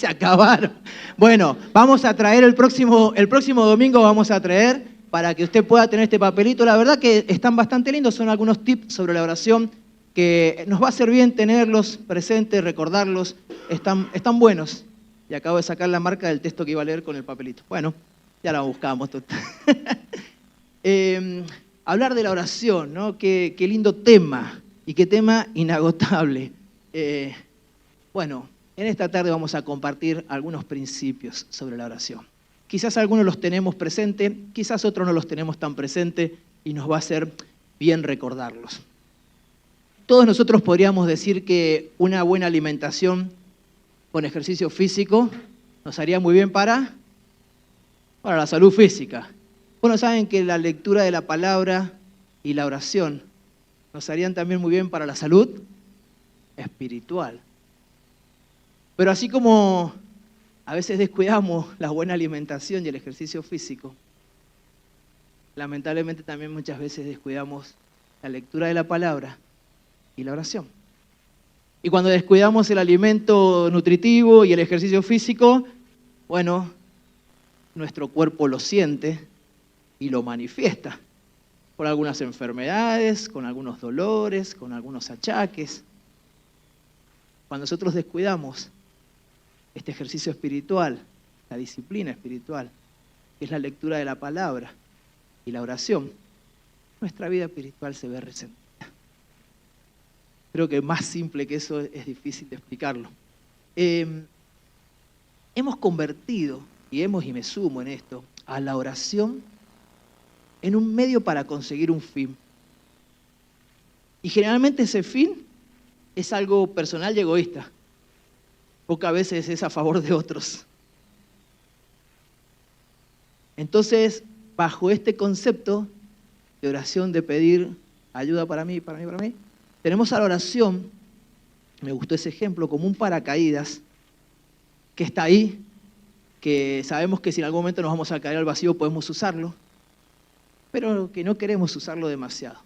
Se acabaron. Bueno, vamos a traer el próximo domingo, vamos a traer para que usted pueda tener este papelito. La verdad que están bastante lindos, son algunos tips sobre la oración que nos va a hacer bien tenerlos presentes, recordarlos. Están buenos. Y acabo de sacar la marca del texto que iba a leer con el papelito. Bueno, ya la buscamos. Hablar de la oración, ¿no? Qué lindo tema y qué tema inagotable. Bueno, en esta tarde vamos a compartir algunos principios sobre la oración. Quizás algunos los tenemos presentes, quizás otros no los tenemos tan presentes y nos va a hacer bien recordarlos. Todos nosotros podríamos decir que una buena alimentación con ejercicio físico nos haría muy bien para la salud física. Bueno, saben que la lectura de la palabra y la oración nos harían también muy bien para la salud espiritual. Pero así como a veces descuidamos la buena alimentación y el ejercicio físico, lamentablemente también muchas veces descuidamos la lectura de la palabra y la oración. Y cuando descuidamos el alimento nutritivo y el ejercicio físico, bueno, nuestro cuerpo lo siente y lo manifiesta por algunas enfermedades, con algunos dolores, con algunos achaques. Cuando nosotros descuidamos este ejercicio espiritual, la disciplina espiritual, que es la lectura de la palabra y la oración, nuestra vida espiritual se ve resentida. Creo que más simple que eso es difícil de explicarlo. Hemos convertido, y me sumo en esto, a la oración en un medio para conseguir un fin. Y generalmente ese fin es algo personal y egoísta. Pocas veces es a favor de otros. Entonces, bajo este concepto de oración, de pedir ayuda para mí, tenemos a la oración, me gustó ese ejemplo, como un paracaídas que está ahí, que sabemos que si en algún momento nos vamos a caer al vacío podemos usarlo, pero que no queremos usarlo demasiado.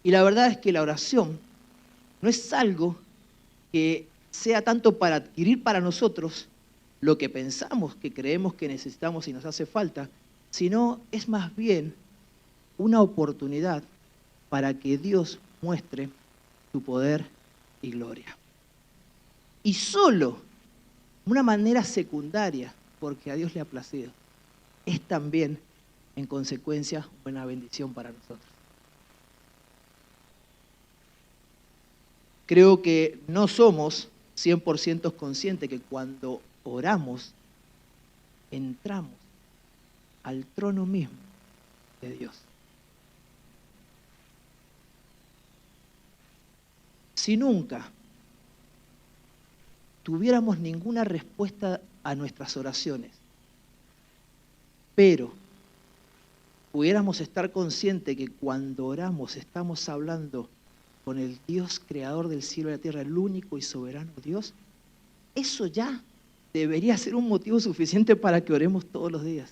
Y la verdad es que la oración no es algo que sea tanto para adquirir para nosotros lo que pensamos, que creemos que necesitamos y nos hace falta, sino es más bien una oportunidad para que Dios muestre su poder y gloria. Y solo una manera secundaria, porque a Dios le ha placido, es también, en consecuencia, una bendición para nosotros. Creo que no somos 100% conscientes que cuando oramos, entramos al trono mismo de Dios. Si nunca tuviéramos ninguna respuesta a nuestras oraciones, pero pudiéramos estar conscientes que cuando oramos estamos hablando con el Dios creador del cielo y la tierra, el único y soberano Dios, eso ya debería ser un motivo suficiente para que oremos todos los días.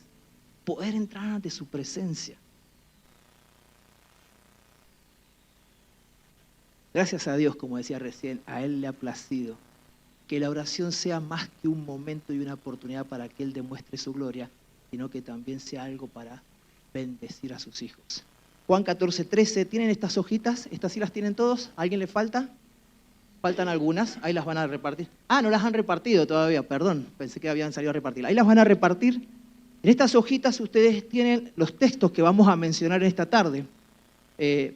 Poder entrar ante su presencia. Gracias a Dios, como decía recién, a Él le ha placido que la oración sea más que un momento y una oportunidad para que Él demuestre su gloria, sino que también sea algo para bendecir a sus hijos. Juan 14:13, ¿tienen estas hojitas? ¿Estas sí las tienen todos? ¿A alguien le falta? Faltan algunas, ahí las van a repartir. Ah, no las han repartido todavía, perdón, pensé que habían salido a repartir. Ahí las van a repartir. En estas hojitas ustedes tienen los textos que vamos a mencionar en esta tarde,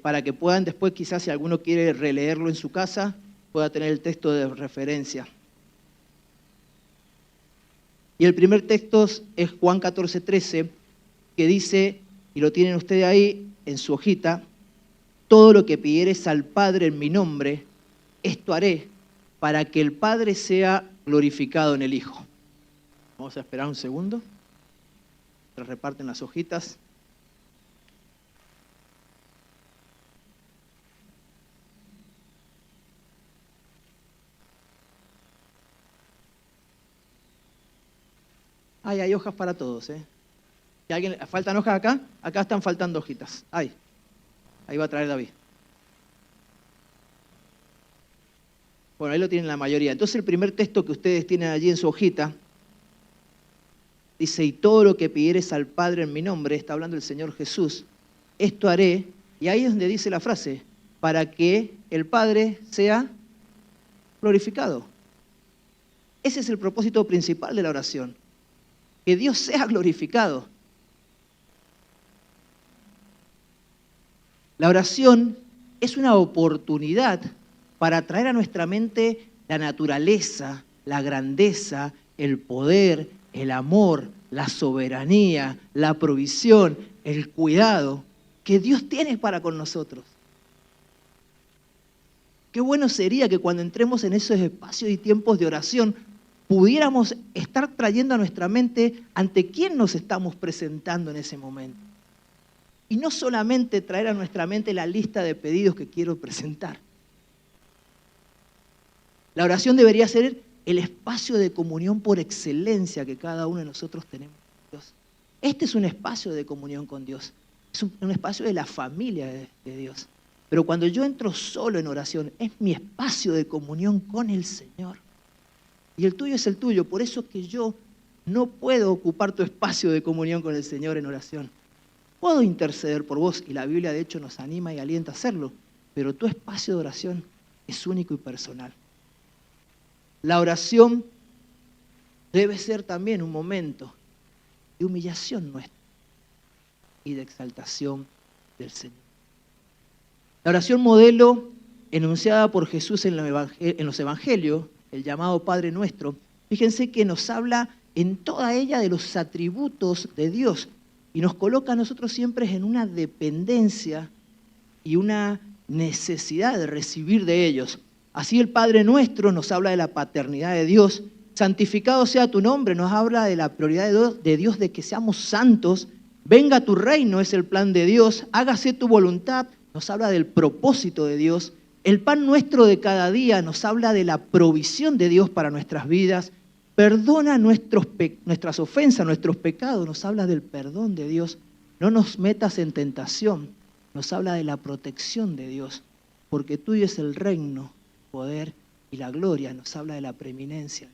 para que puedan después, quizás si alguno quiere releerlo en su casa, pueda tener el texto de referencia. Y el primer texto es Juan 14:13, que dice, y lo tienen ustedes ahí en su hojita, todo lo que pidieres al Padre en mi nombre, esto haré para que el Padre sea glorificado en el Hijo. Vamos a esperar un segundo. Se reparten las hojitas. Ay, hay hojas para todos, ¿eh? ¿Y alguien, faltan hojas acá? Acá están faltando hojitas. Ahí va a traer David. Bueno, ahí lo tienen la mayoría. Entonces el primer texto que ustedes tienen allí en su hojita dice, y todo lo que pidieres al Padre en mi nombre, está hablando el Señor Jesús, esto haré, y ahí es donde dice la frase, para que el Padre sea glorificado. Ese es el propósito principal de la oración, que Dios sea glorificado. La oración es una oportunidad para traer a nuestra mente la naturaleza, la grandeza, el poder, el amor, la soberanía, la provisión, el cuidado que Dios tiene para con nosotros. Qué bueno sería que cuando entremos en esos espacios y tiempos de oración pudiéramos estar trayendo a nuestra mente ante quién nos estamos presentando en ese momento. Y no solamente traer a nuestra mente la lista de pedidos que quiero presentar. La oración debería ser el espacio de comunión por excelencia que cada uno de nosotros tenemos con Dios. Este es un espacio de comunión con Dios. Es un espacio de la familia de Dios. Pero cuando yo entro solo en oración, es mi espacio de comunión con el Señor. Y el tuyo es el tuyo. Por eso que yo no puedo ocupar tu espacio de comunión con el Señor en oración. Puedo interceder por vos, y la Biblia de hecho nos anima y alienta a hacerlo, pero tu espacio de oración es único y personal. La oración debe ser también un momento de humillación nuestra y de exaltación del Señor. La oración modelo enunciada por Jesús en los evangelios, el llamado Padre Nuestro, fíjense que nos habla en toda ella de los atributos de Dios y nos coloca a nosotros siempre en una dependencia y una necesidad de recibir de ellos. Así el Padre Nuestro nos habla de la paternidad de Dios. Santificado sea tu nombre, nos habla de la prioridad de Dios, de que seamos santos. Venga tu reino, es el plan de Dios. Hágase tu voluntad, nos habla del propósito de Dios. El pan nuestro de cada día nos habla de la provisión de Dios para nuestras vidas. Perdona nuestras ofensas, nuestros pecados, nos habla del perdón de Dios. No nos metas en tentación, nos habla de la protección de Dios, porque tuyo es el reino, poder y la gloria, nos habla de la preeminencia.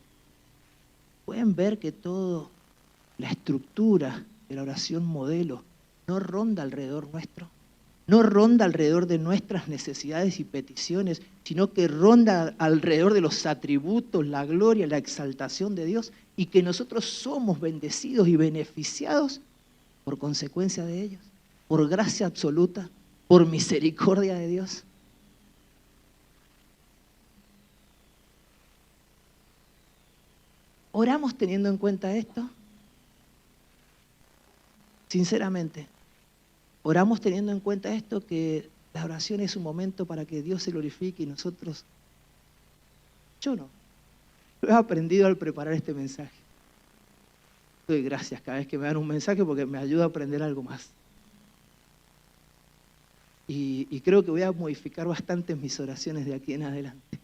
Pueden ver que toda la estructura de la oración modelo no ronda alrededor nuestro, no ronda alrededor de nuestras necesidades y peticiones, sino que ronda alrededor de los atributos, la gloria, la exaltación de Dios, y que nosotros somos bendecidos y beneficiados por consecuencia de ellos, por gracia absoluta, por misericordia de Dios. ¿Oramos teniendo en cuenta esto? Sinceramente, ¿oramos teniendo en cuenta esto, que la oración es un momento para que Dios se glorifique y nosotros? Yo no. Lo he aprendido al preparar este mensaje. Doy gracias cada vez que me dan un mensaje porque me ayuda a aprender algo más. Y creo que voy a modificar bastante mis oraciones de aquí en adelante.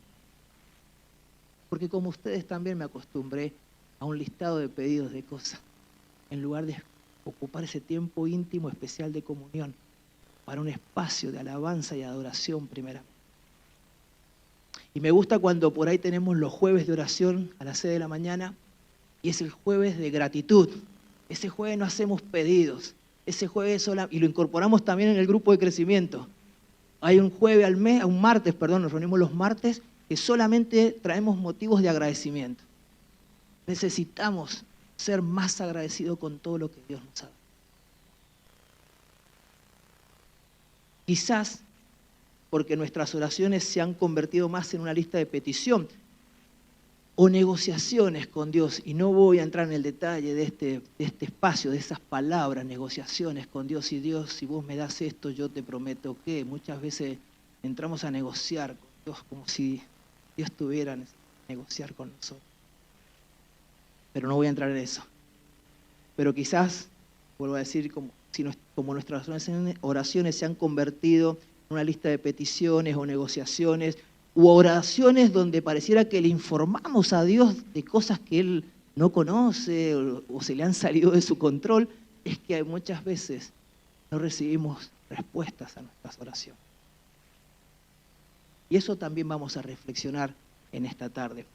Porque como ustedes también me acostumbré a un listado de pedidos de cosas, en lugar de ocupar ese tiempo íntimo especial de comunión para un espacio de alabanza y adoración primeramente. Y me gusta cuando por ahí tenemos los jueves de oración a las 6 de la mañana y es el jueves de gratitud. Ese jueves no hacemos pedidos, ese jueves y lo incorporamos también en el grupo de crecimiento. Hay un jueves al mes, un martes, perdón, nos reunimos los martes, que solamente traemos motivos de agradecimiento. Necesitamos ser más agradecidos con todo lo que Dios nos ha dado. Quizás porque nuestras oraciones se han convertido más en una lista de petición o negociaciones con Dios, y no voy a entrar en el detalle de este espacio, de esas palabras, negociaciones con Dios, y Dios, si vos me das esto, yo te prometo que. Muchas veces entramos a negociar con Dios como si Dios tuviera que negociar con nosotros. Pero no voy a entrar en eso. Pero quizás, vuelvo a decir, como nuestras oraciones se han convertido en una lista de peticiones o negociaciones, u oraciones donde pareciera que le informamos a Dios de cosas que Él no conoce o se le han salido de su control, es que muchas veces no recibimos respuestas a nuestras oraciones. Y eso también vamos a reflexionar en esta tarde.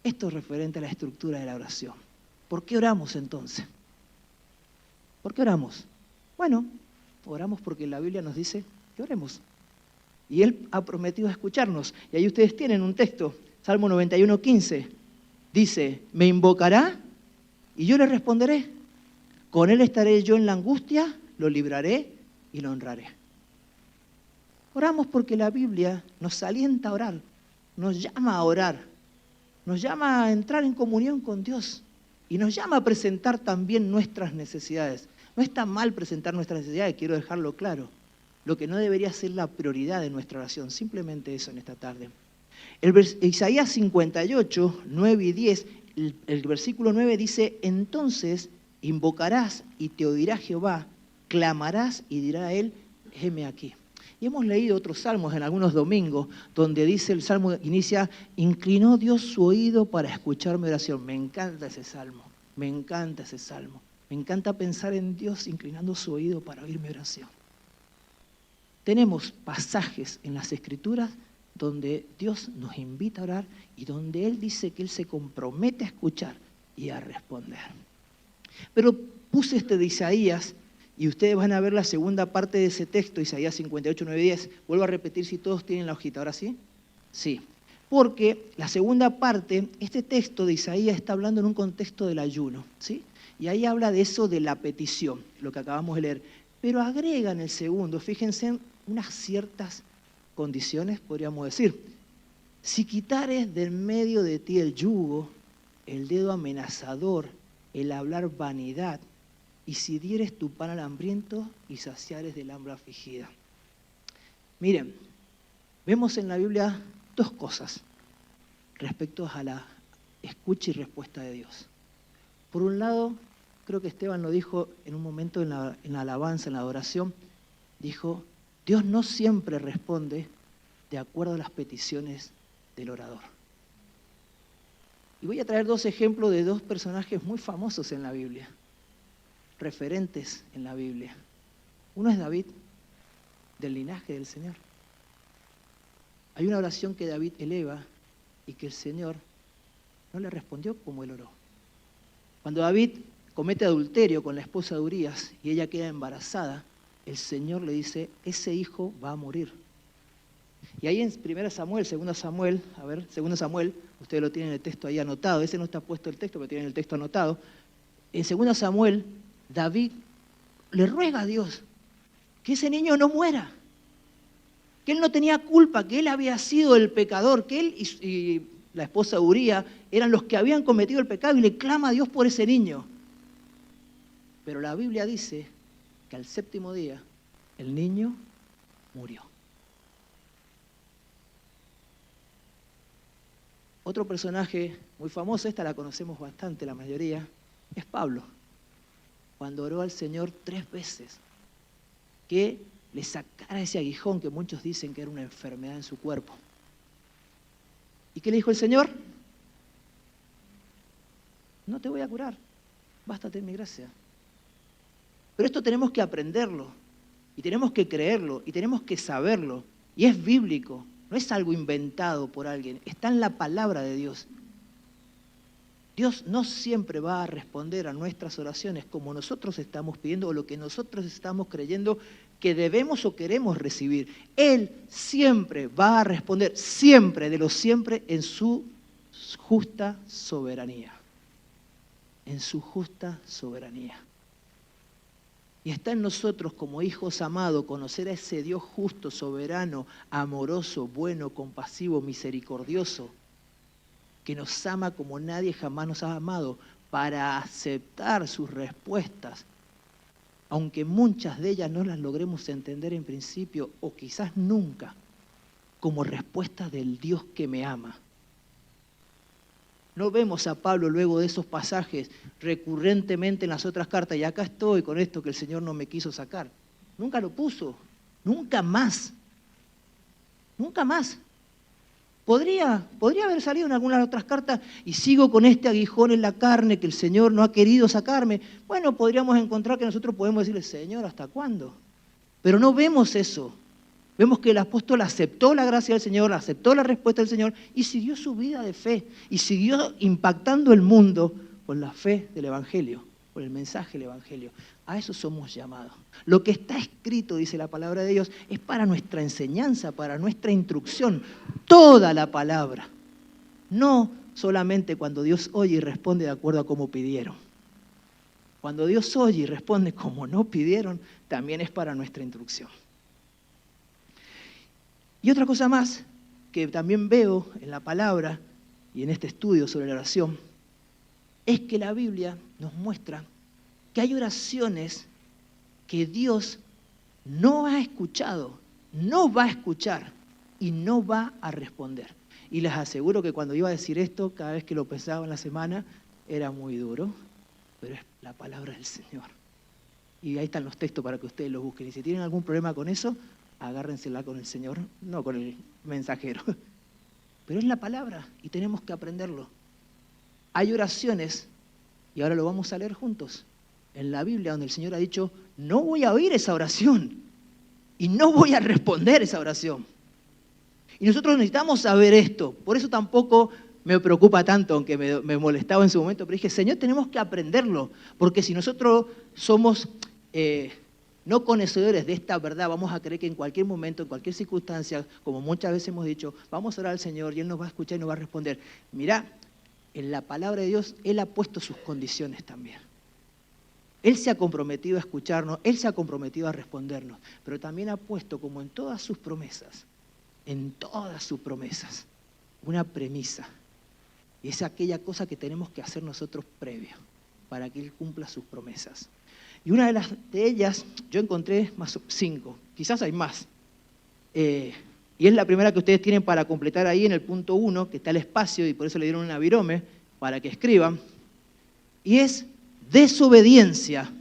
Esto es referente a la estructura de la oración. ¿Por qué oramos entonces? ¿Por qué oramos? Bueno, oramos porque la Biblia nos dice que oremos. Y Él ha prometido escucharnos. Y ahí ustedes tienen un texto, Salmo 91:15. Dice, me invocará y yo le responderé. Con Él estaré yo en la angustia, lo libraré y lo honraré. Oramos porque la Biblia nos alienta a orar, nos llama a orar, nos llama a entrar en comunión con Dios y nos llama a presentar también nuestras necesidades. No está mal presentar nuestras necesidades, quiero dejarlo claro. Lo que no debería ser la prioridad de nuestra oración, simplemente eso en esta tarde. Isaías 58, 9 y 10, el versículo 9 dice, entonces invocarás y te oirá Jehová, clamarás y dirá a él, heme aquí. Y hemos leído otros salmos en algunos domingos, donde dice el salmo, inicia, inclinó Dios su oído para escuchar mi oración. Me encanta ese salmo, me encanta ese salmo. Me encanta pensar en Dios inclinando su oído para oír mi oración. Tenemos pasajes en las Escrituras donde Dios nos invita a orar y donde Él dice que Él se compromete a escuchar y a responder. Pero puse este de Isaías y ustedes van a ver la segunda parte de ese texto, Isaías 58, 9, 10. Vuelvo a repetir si todos tienen la hojita, ¿ahora sí? Sí. Porque la segunda parte, este texto de Isaías está hablando en un contexto del ayuno, ¿sí? Y ahí habla de eso de la petición, lo que acabamos de leer. Pero agrega en el segundo, fíjense, unas ciertas condiciones, podríamos decir. Si quitares del medio de ti el yugo, el dedo amenazador, el hablar vanidad, y si dieres tu pan al hambriento y saciares del hambre afligida. Miren, vemos en la Biblia dos cosas respecto a la escucha y respuesta de Dios. Por un lado, creo que Esteban lo dijo en un momento en la alabanza, en la adoración, dijo, Dios no siempre responde de acuerdo a las peticiones del orador. Y voy a traer dos ejemplos de dos personajes muy famosos en la Biblia, referentes en la Biblia. Uno es David, del linaje del Señor. Hay una oración que David eleva y que el Señor no le respondió como él oró. Cuando David comete adulterio con la esposa de Urías y ella queda embarazada, el Señor le dice, ese hijo va a morir. Y ahí en 1 Samuel, 2 Samuel, 2 Samuel, ustedes lo tienen el texto ahí anotado, ese no está puesto el texto, pero tienen el texto anotado. En 2 Samuel, David le ruega a Dios que ese niño no muera, que él no tenía culpa, que él había sido el pecador, que él y la esposa de Urías eran los que habían cometido el pecado y le clama a Dios por ese niño. Pero la Biblia dice que al séptimo día el niño murió. Otro personaje muy famoso, esta la conocemos bastante la mayoría, es Pablo. Cuando oró al Señor 3 veces, que le sacara ese aguijón que muchos dicen que era una enfermedad en su cuerpo. ¿Y qué le dijo el Señor? No te voy a curar, bástate en mi gracia. Pero esto tenemos que aprenderlo, y tenemos que creerlo, y tenemos que saberlo, y es bíblico, no es algo inventado por alguien, está en la palabra de Dios. Dios no siempre va a responder a nuestras oraciones como nosotros estamos pidiendo o lo que nosotros estamos creyendo que debemos o queremos recibir. Él siempre va a responder, siempre, de lo siempre, en su justa soberanía. En su justa soberanía. Y está en nosotros como hijos amados conocer a ese Dios justo, soberano, amoroso, bueno, compasivo, misericordioso, que nos ama como nadie jamás nos ha amado, para aceptar sus respuestas, aunque muchas de ellas no las logremos entender en principio, o quizás nunca, como respuesta del Dios que me ama. No vemos a Pablo luego de esos pasajes recurrentemente en las otras cartas, y acá estoy con esto que el Señor no me quiso sacar. Nunca lo puso, nunca más, nunca más. Podría haber salido en algunas otras cartas y sigo con este aguijón en la carne que el Señor no ha querido sacarme. Bueno, podríamos encontrar que nosotros podemos decirle, Señor, ¿hasta cuándo? Pero no vemos eso. Vemos que el apóstol aceptó la gracia del Señor, aceptó la respuesta del Señor y siguió su vida de fe y siguió impactando el mundo con la fe del Evangelio, con el mensaje del Evangelio. A eso somos llamados. Lo que está escrito, dice la palabra de Dios, es para nuestra enseñanza, para nuestra instrucción. Toda la palabra. No solamente cuando Dios oye y responde de acuerdo a cómo pidieron. Cuando Dios oye y responde como no pidieron, también es para nuestra instrucción. Y otra cosa más que también veo en la palabra y en este estudio sobre la oración, es que la Biblia nos muestra que hay oraciones que Dios no ha escuchado, no va a escuchar y no va a responder. Y les aseguro que cuando iba a decir esto, cada vez que lo pensaba en la semana, era muy duro, pero es la palabra del Señor. Y ahí están los textos para que ustedes los busquen. Y si tienen algún problema con eso, agárrensela con el Señor, no con el mensajero. Pero es la palabra y tenemos que aprenderlo. Hay oraciones, y ahora lo vamos a leer juntos, en la Biblia donde el Señor ha dicho, no voy a oír esa oración y no voy a responder esa oración. Y nosotros necesitamos saber esto, por eso tampoco me preocupa tanto, aunque me molestaba en su momento, pero dije, Señor, tenemos que aprenderlo, porque si nosotros somos no conocedores de esta verdad, vamos a creer que en cualquier momento, en cualquier circunstancia, como muchas veces hemos dicho, vamos a orar al Señor y Él nos va a escuchar y nos va a responder. Mirá, en la palabra de Dios, Él ha puesto sus condiciones también. Él se ha comprometido a escucharnos, Él se ha comprometido a respondernos, pero también ha puesto, como en todas sus promesas, una premisa. Y es aquella cosa que tenemos que hacer nosotros previo, para que Él cumpla sus promesas. Y una de ellas, yo encontré más 5, quizás hay más. Y es la primera que ustedes tienen para completar ahí en el punto 1, que está el espacio, y por eso le dieron una virome, para que escriban. Y es desobediencia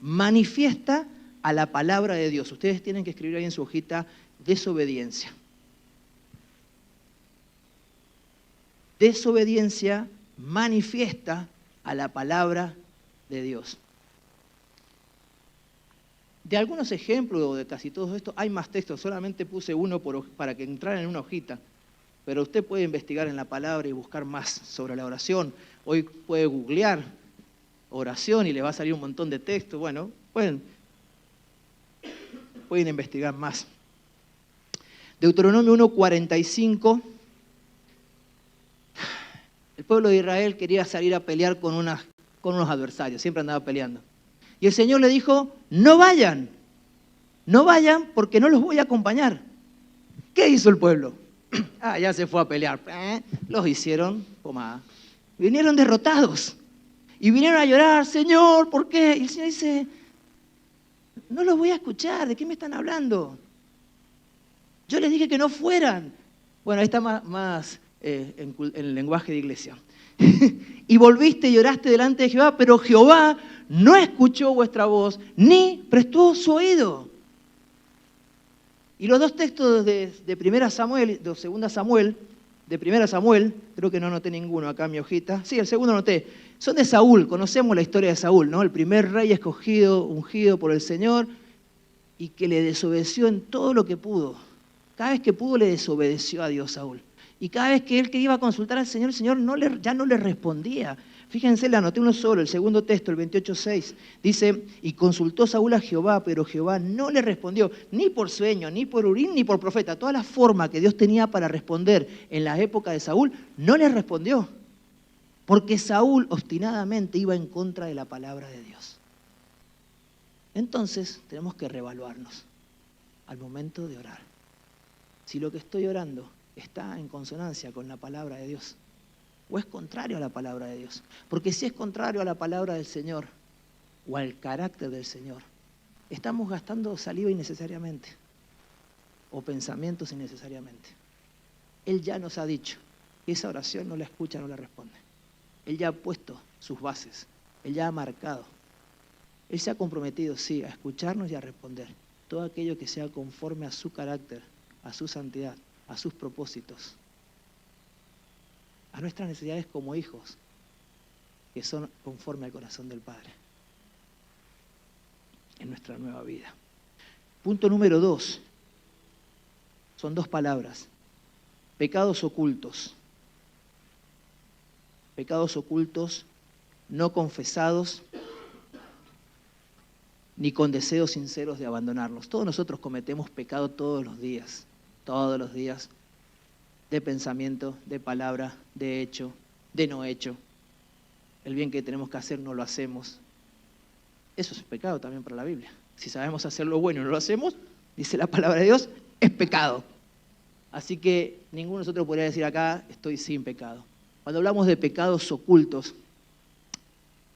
manifiesta a la palabra de Dios. Ustedes tienen que escribir ahí en su hojita, desobediencia. Desobediencia manifiesta a la palabra de Dios. De algunos ejemplos, de casi todo esto, hay más textos, solamente puse uno para que entraran en una hojita, pero usted puede investigar en la palabra y buscar más sobre la oración. Hoy puede googlear oración y le va a salir un montón de textos. Bueno, pueden investigar más. Deuteronomio 1:45. El pueblo de Israel quería salir a pelear con unos adversarios, siempre andaba peleando. Y el Señor le dijo, no vayan porque no los voy a acompañar. ¿Qué hizo el pueblo? Ya se fue a pelear. Los hicieron pomada. Vinieron derrotados y vinieron a llorar, Señor, ¿por qué? Y el Señor dice, no los voy a escuchar, ¿de qué me están hablando? Yo les dije que no fueran. Bueno, ahí está más en el lenguaje de iglesia. Y volviste y oraste delante de Jehová, pero Jehová no escuchó vuestra voz, ni prestó su oído. Y los dos textos de 1 Samuel, de 2 Samuel, de 1 Samuel, creo que no anoté ninguno acá en mi hojita, sí, el segundo anoté, son de Saúl, conocemos la historia de Saúl, ¿no? El primer rey escogido, ungido por el Señor, y que le desobedeció en todo lo que pudo. Cada vez que pudo le desobedeció a Dios Saúl. Y cada vez que él iba a consultar al Señor, el Señor ya no le respondía. Fíjense, le anoté uno solo, el segundo texto, el 28:6. Dice, y consultó Saúl a Jehová, pero Jehová no le respondió, ni por sueño, ni por Urim, ni por profeta. Toda la forma que Dios tenía para responder en la época de Saúl, no le respondió. Porque Saúl obstinadamente iba en contra de la palabra de Dios. Entonces, tenemos que reevaluarnos al momento de orar. Si lo que estoy orando está en consonancia con la palabra de Dios, o es contrario a la palabra de Dios. Porque si es contrario a la palabra del Señor, o al carácter del Señor, estamos gastando saliva innecesariamente, o pensamientos innecesariamente. Él ya nos ha dicho que esa oración no la escucha, no la responde. Él ya ha puesto sus bases, Él ya ha marcado. Él se ha comprometido, sí, a escucharnos y a responder todo aquello que sea conforme a su carácter, a su santidad, a sus propósitos, a nuestras necesidades como hijos, que son conforme al corazón del Padre, en nuestra nueva vida. Punto número 2, son dos palabras. Pecados ocultos. Pecados ocultos no confesados ni con deseos sinceros de abandonarlos. Todos nosotros cometemos pecado todos los días, de pensamiento, de palabra, de hecho, de no hecho. El bien que tenemos que hacer no lo hacemos. Eso es pecado también para la Biblia. Si sabemos hacer lo bueno y no lo hacemos, dice la palabra de Dios, es pecado. Así que ninguno de nosotros podría decir acá, estoy sin pecado. Cuando hablamos de pecados ocultos,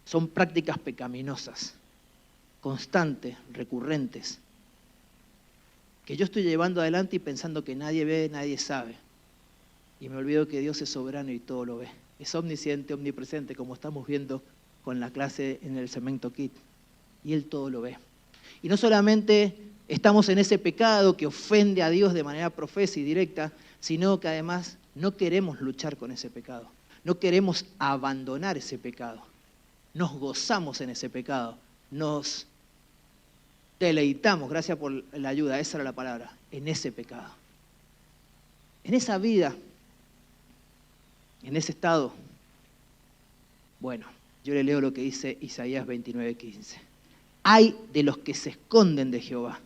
son prácticas pecaminosas, constantes, recurrentes, que yo estoy llevando adelante y pensando que nadie ve, nadie sabe. Y me olvido que Dios es soberano y todo lo ve. Es omnisciente, omnipresente, como estamos viendo con la clase en el Cemento Kit. Y Él todo lo ve. Y no solamente estamos en ese pecado que ofende a Dios de manera profesa y directa, sino que además no queremos luchar con ese pecado. No queremos abandonar ese pecado. Nos gozamos en ese pecado. Nos deleitamos, gracias por la ayuda, esa era la palabra, en ese pecado. En esa vida, en ese estado, bueno, yo le leo lo que dice Isaías 29:15. Hay de los que se esconden de Jehová,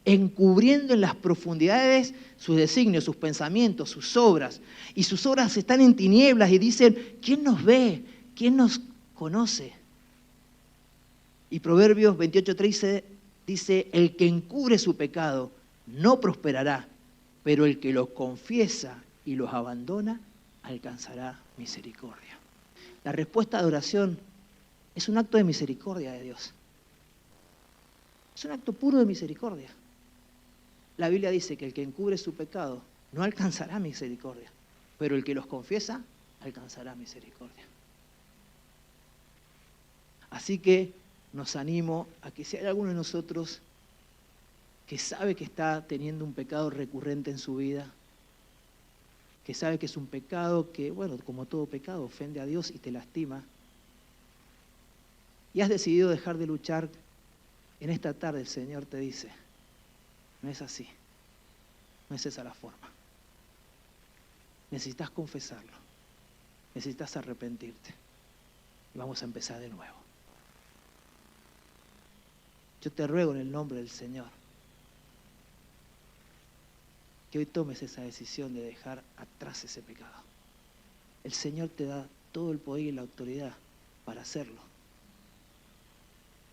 encubriendo en las profundidades sus designios, sus pensamientos, sus obras. Y sus obras están en tinieblas y dicen, ¿quién nos ve? ¿Quién nos conoce? Y Proverbios 28:13 dice, el que encubre su pecado no prosperará, pero el que los confiesa y los abandona alcanzará misericordia. La respuesta de oración es un acto de misericordia de Dios. Es un acto puro de misericordia. La Biblia dice que el que encubre su pecado no alcanzará misericordia, pero el que los confiesa alcanzará misericordia. Así que nos animo a que si hay alguno de nosotros que sabe que está teniendo un pecado recurrente en su vida, que sabe que es un pecado que, bueno, como todo pecado, ofende a Dios y te lastima, y has decidido dejar de luchar, en esta tarde el Señor te dice, no es así, no es esa la forma. Necesitas confesarlo, necesitas arrepentirte y vamos a empezar de nuevo. Yo te ruego en el nombre del Señor que hoy tomes esa decisión de dejar atrás ese pecado. El Señor te da todo el poder y la autoridad para hacerlo.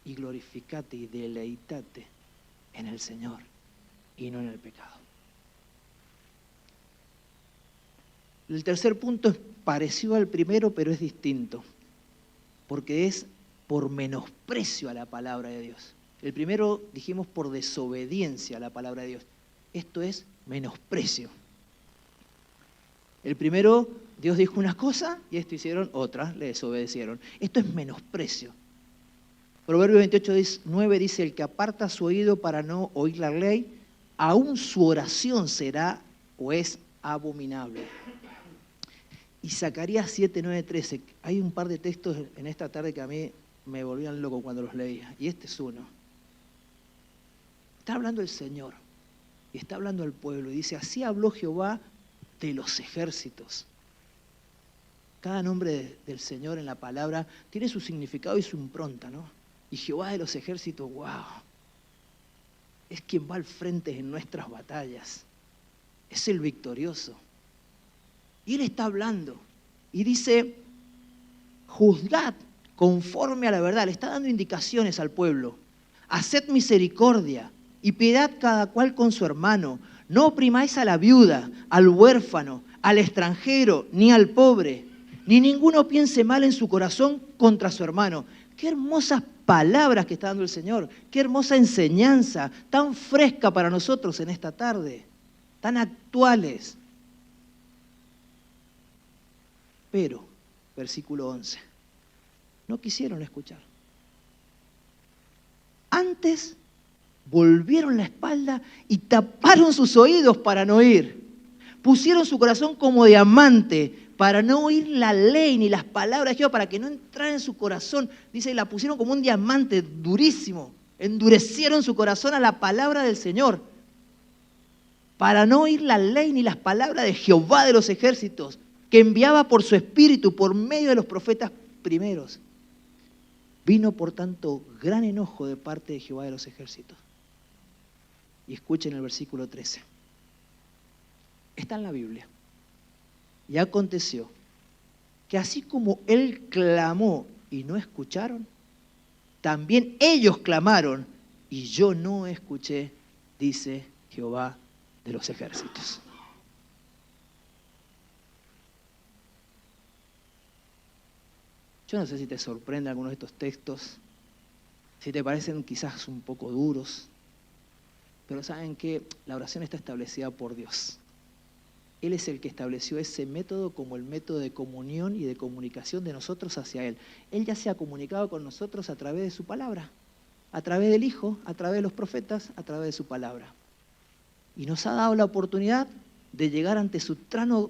Y glorificate y deleitate en el Señor y no en el pecado. El tercer punto es parecido al primero, pero es distinto, porque es por menosprecio a la palabra de Dios. El primero dijimos por desobediencia a la palabra de Dios. Esto es menosprecio. El primero, Dios dijo una cosa y esto hicieron otra, le desobedecieron. Esto es menosprecio. Proverbios 28:9 dice, el que aparta su oído para no oír la ley, aún su oración será o es abominable. Y Zacarías 7:9-13, hay un par de textos en esta tarde que a mí me volvían loco cuando los leía, y este es uno. Está hablando el Señor, y está hablando al pueblo, y dice, así habló Jehová de los ejércitos. Cada nombre del Señor en la palabra tiene su significado y su impronta, ¿no? Y Jehová de los ejércitos, wow, es quien va al frente en nuestras batallas, es el victorioso. Y Él está hablando y dice, juzgad conforme a la verdad, le está dando indicaciones al pueblo, haced misericordia y piedad cada cual con su hermano, no oprimáis a la viuda, al huérfano, al extranjero, ni al pobre, ni ninguno piense mal en su corazón contra su hermano. Qué hermosas palabras que está dando el Señor, qué hermosa enseñanza, tan fresca para nosotros en esta tarde, tan actuales. Pero, versículo 11, no quisieron escuchar. Antes volvieron la espalda y taparon sus oídos para no oír. Pusieron su corazón como diamante para no oír la ley ni las palabras de Jehová, para que no entrara en su corazón. Dice, la pusieron como un diamante durísimo. Endurecieron su corazón a la palabra del Señor. para no oír la ley ni las palabras de Jehová de los ejércitos, que enviaba por su espíritu por medio de los profetas primeros. Vino, por tanto, gran enojo de parte de Jehová de los ejércitos. Y escuchen el versículo 13. Está en la Biblia. Y aconteció que así como él clamó y no escucharon, también ellos clamaron y yo no escuché, dice Jehová de los ejércitos. Yo no sé si te sorprende algunos de estos textos, si te parecen quizás un poco duros, pero saben que la oración está establecida por Dios. Él es el que estableció ese método como el método de comunión y de comunicación de nosotros hacia Él. Él ya se ha comunicado con nosotros a través de su palabra, a través del Hijo, a través de los profetas, a través de su palabra. Y nos ha dado la oportunidad de llegar ante su trono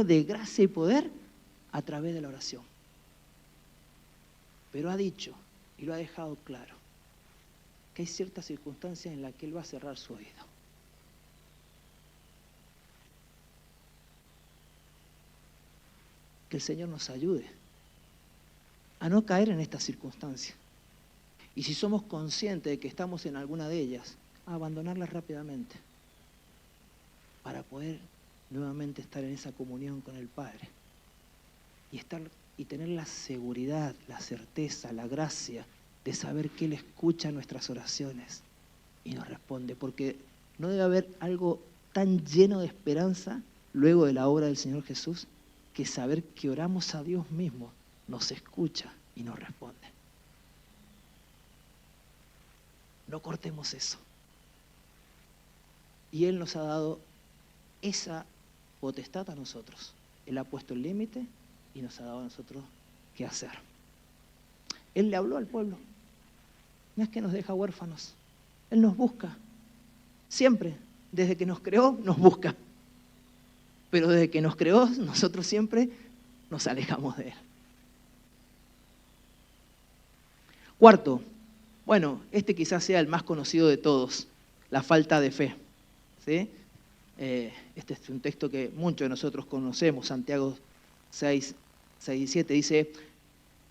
de gracia y poder a través de la oración. Pero ha dicho y lo ha dejado claro que hay ciertas circunstancias en las que Él va a cerrar su oído. Que el Señor nos ayude a no caer en estas circunstancias. Y si somos conscientes de que estamos en alguna de ellas, a abandonarlas rápidamente para poder nuevamente estar en esa comunión con el Padre y tener la seguridad, la certeza, la gracia de saber que Él escucha nuestras oraciones y nos responde, porque no debe haber algo tan lleno de esperanza luego de la obra del Señor Jesús que saber que oramos a Dios mismo, nos escucha y nos responde. No cortemos eso. Y Él nos ha dado esa potestad a nosotros. Él ha puesto el límite y nos ha dado a nosotros qué hacer. Él le habló al pueblo. No es que nos deja huérfanos. Él nos busca. Siempre, desde que nos creó, nos busca. Pero desde que nos creó, nosotros siempre nos alejamos de Él. Cuarto, bueno, este quizás sea el más conocido de todos, la falta de fe. ¿Sí? Este es un texto que muchos de nosotros conocemos, Santiago 6 y 7 dice,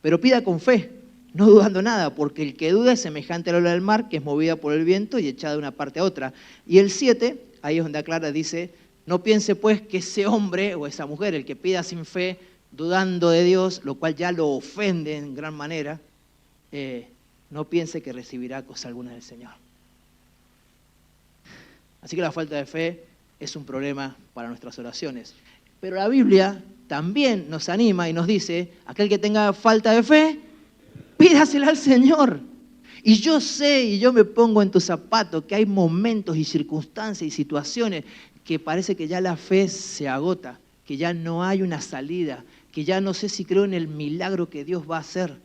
pero pida con fe, no dudando nada, porque el que duda es semejante a la ola del mar, que es movida por el viento y echada de una parte a otra. Y el 7, ahí es donde aclara, dice, no piense pues que ese hombre o esa mujer, el que pida sin fe, dudando de Dios, lo cual ya lo ofende en gran manera, no piense que recibirá cosa alguna del Señor. Así que la falta de fe es un problema para nuestras oraciones. Pero la Biblia también nos anima y nos dice, aquel que tenga falta de fe, pídasela al Señor. Y yo sé, y yo me pongo en tus zapatos, que hay momentos y circunstancias y situaciones que parece que ya la fe se agota, que ya no hay una salida, que ya no sé si creo en el milagro que Dios va a hacer.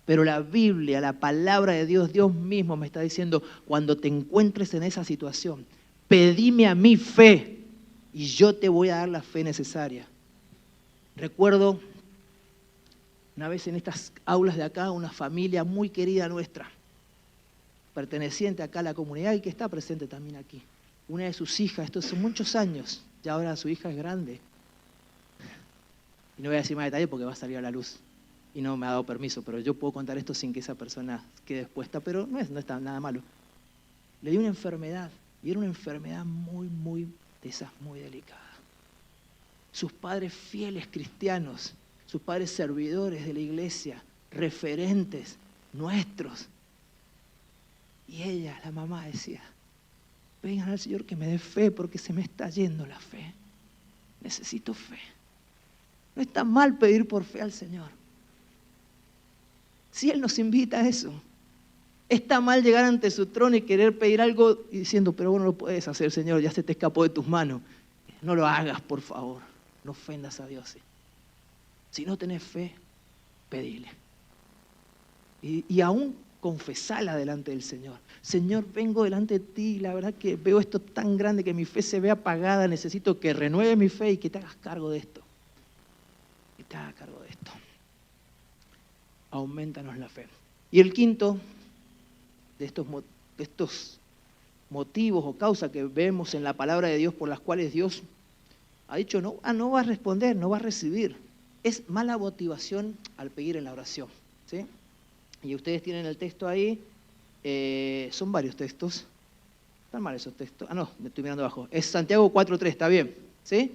Pero la Biblia, la palabra de Dios, Dios mismo me está diciendo, cuando te encuentres en esa situación, pedime a mí fe y yo te voy a dar la fe necesaria. Recuerdo una vez en estas aulas de acá, una familia muy querida nuestra, perteneciente acá a la comunidad y que está presente también aquí. Una de sus hijas, esto son muchos años, ya ahora su hija es grande. Y no voy a decir más detalles porque va a salir a la luz. Y no me ha dado permiso, pero yo puedo contar esto sin que esa persona quede expuesta, pero no está nada malo. Le dio una enfermedad, y era una enfermedad muy delicada. Sus padres fieles cristianos, sus padres servidores de la iglesia, referentes nuestros. Y ella, la mamá, decía, vengan al Señor que me dé fe porque se me está yendo la fe. Necesito fe. No está mal pedir por fe al Señor. Si Él nos invita a eso, está mal llegar ante su trono y querer pedir algo y diciendo, pero vos no lo puedes hacer, Señor, ya se te escapó de tus manos. No lo hagas, por favor, no ofendas a Dios. Si no tenés fe, pedile. Y aún confesala delante del Señor. Señor, vengo delante de ti y la verdad que veo esto tan grande que mi fe se ve apagada, necesito que renueve mi fe y que te hagas cargo de esto. Que te hagas cargo de esto. Aumentanos la fe. Y el quinto de estos motivos o causas que vemos en la palabra de Dios por las cuales Dios ha dicho no va a responder, no va a recibir. Es mala motivación al pedir en la oración, ¿sí? Y ustedes tienen el texto ahí, son varios textos. ¿Están mal esos textos? No, me estoy mirando abajo. Es Santiago 4:3, está bien, ¿sí?